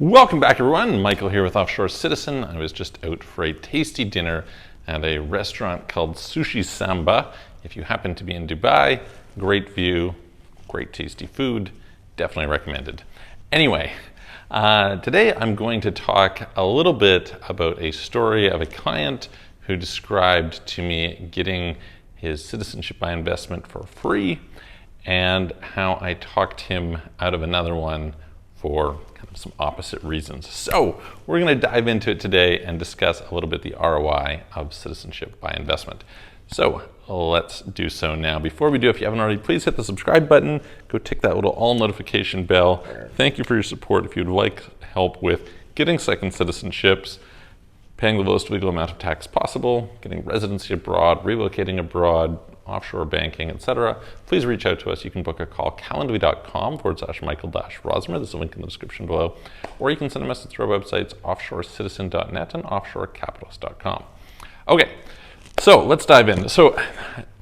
Welcome back, everyone. Michael here with Offshore Citizen. I was just out for a tasty dinner at a restaurant called Sushi Samba. If you happen to be in Dubai, great view, great tasty food, definitely recommended. Anyway, today I'm going to talk a little bit about a story of a client who described to me getting his citizenship by investment for free and how I talked him out of another one for kind of some opposite reasons. So we're going to dive into it today and discuss a little bit the ROI of citizenship by investment. So let's do so now. Before we do, if you haven't already, please hit the subscribe button. Go tick that little all notification bell. Thank you for your support. If you'd like help with getting second citizenships, paying the lowest legal amount of tax possible, getting residency abroad, relocating abroad, offshore banking, etc., please reach out to us. You can book a call, calendly.com/Michael-Rosmer. There's a link in the description below. Or you can send a message through our websites, offshorecitizen.net and offshorecapitalist.com. Okay, so let's dive in. So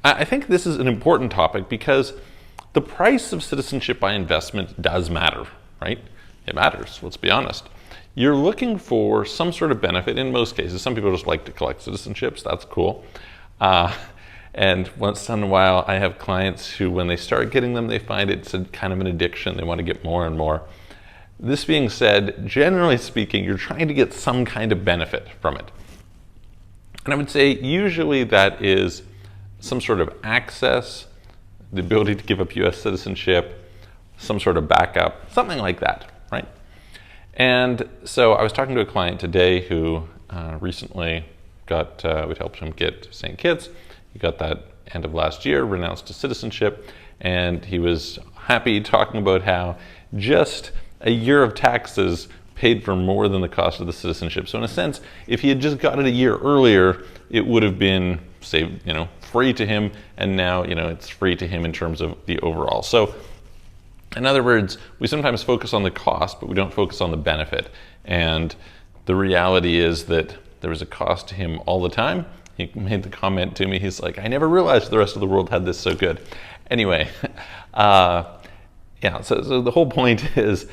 I think this is an important topic because the price of citizenship by investment does matter, right? It matters, let's be honest. You're looking for some sort of benefit in most cases. Some people just like to collect citizenships, that's cool. And once in a while, I have clients who, when they start getting them, they find it's a kind of an addiction. They want to get more and more. This being said, generally speaking, you're trying to get some kind of benefit from it. And I would say usually that is some sort of access, the ability to give up US citizenship, some sort of backup, something like that, right? And so I was talking to a client today who recently we helped him get St Kitts. He got that end of last year, renounced to citizenship, and he was happy talking about how just a year of taxes paid for more than the cost of the citizenship. So in a sense, if he had just got it a year earlier, it would have been, say, free to him, and now, it's free to him in terms of the overall. So in other words, we sometimes focus on the cost, but we don't focus on the benefit. And the reality is that there was a cost to him all the time. He made the comment to me, he's like, I never realized the rest of the world had this so good. Anyway, so the whole point is,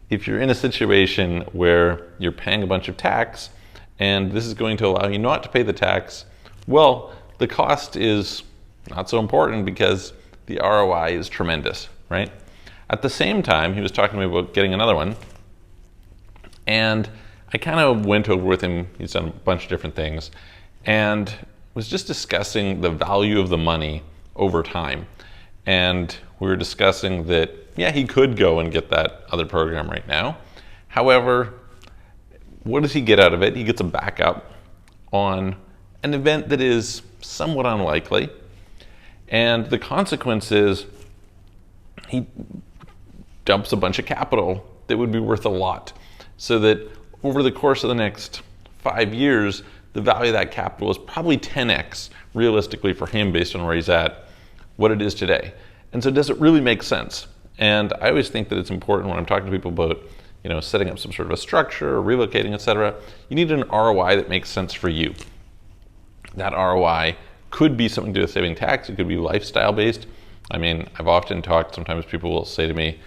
if you're in a situation where you're paying a bunch of tax, and this is going to allow you not to pay the tax, well, the cost is not so important because the ROI is tremendous, right? At the same time, he was talking to me about getting another one, and I kind of went over with him, he's done a bunch of different things, and was just discussing the value of the money over time. And we were discussing that, yeah, he could go and get that other program right now. However, what does he get out of it? He gets a backup on an event that is somewhat unlikely. And the consequence is he dumps a bunch of capital that would be worth a lot. So that over the course of the next 5 years, the value of that capital is probably 10x realistically for him based on where he's at, what it is today. And so does it really make sense? And I always think that it's important when I'm talking to people about, setting up some sort of a structure, or relocating, etc. You need an ROI that makes sense for you. That ROI could be something to do with saving tax. It could be lifestyle based. I mean, I've often talked, sometimes people will say to me,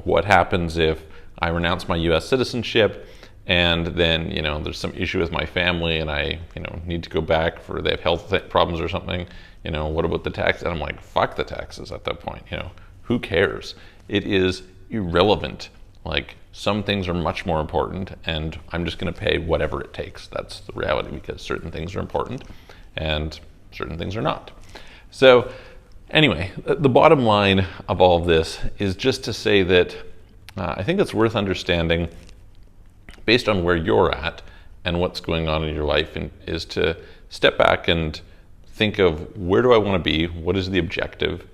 what happens if I renounce my US citizenship and then, there's some issue with my family and I, need to go back they have health problems or something, what about the tax? And I'm like, fuck the taxes at that point, who cares? It is irrelevant. Like, some things are much more important and I'm just gonna pay whatever it takes. That's the reality, because certain things are important and certain things are not. So anyway, the bottom line of all of this is just to say that I think it's worth understanding, based on where you're at and what's going on in your life, and is to step back and think of, where do I want to be? What is the objective?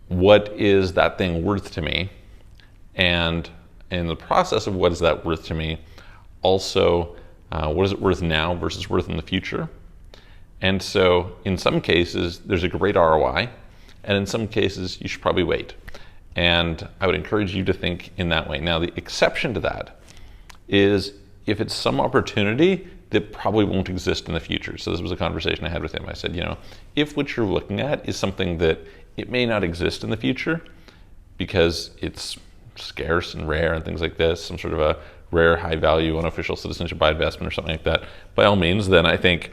What is that thing worth to me? And in the process of what is that worth to me, also, what is it worth now versus worth in the future? And so in some cases, there's a great ROI, and in some cases, you should probably wait. And I would encourage you to think in that way. Now, the exception to that is if it's some opportunity that probably won't exist in the future. So this was a conversation I had with him. I said, if what you're looking at is something that it may not exist in the future because it's scarce and rare and things like this, some sort of a rare, high value, unofficial citizenship by investment or something like that, by all means, then I think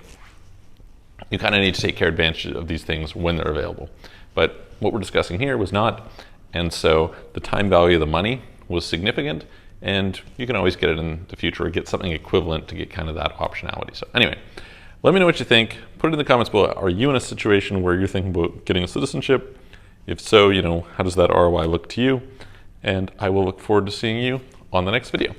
you kind of need to take advantage of these things when they're available. But what we're discussing here was not, and so the time value of the money was significant, and you can always get it in the future or get something equivalent to get kind of that optionality. So anyway, let me know what you think. Put it in the comments below. Are you in a situation where you're thinking about getting a citizenship? If so, how does that ROI look to you? And I will look forward to seeing you on the next video.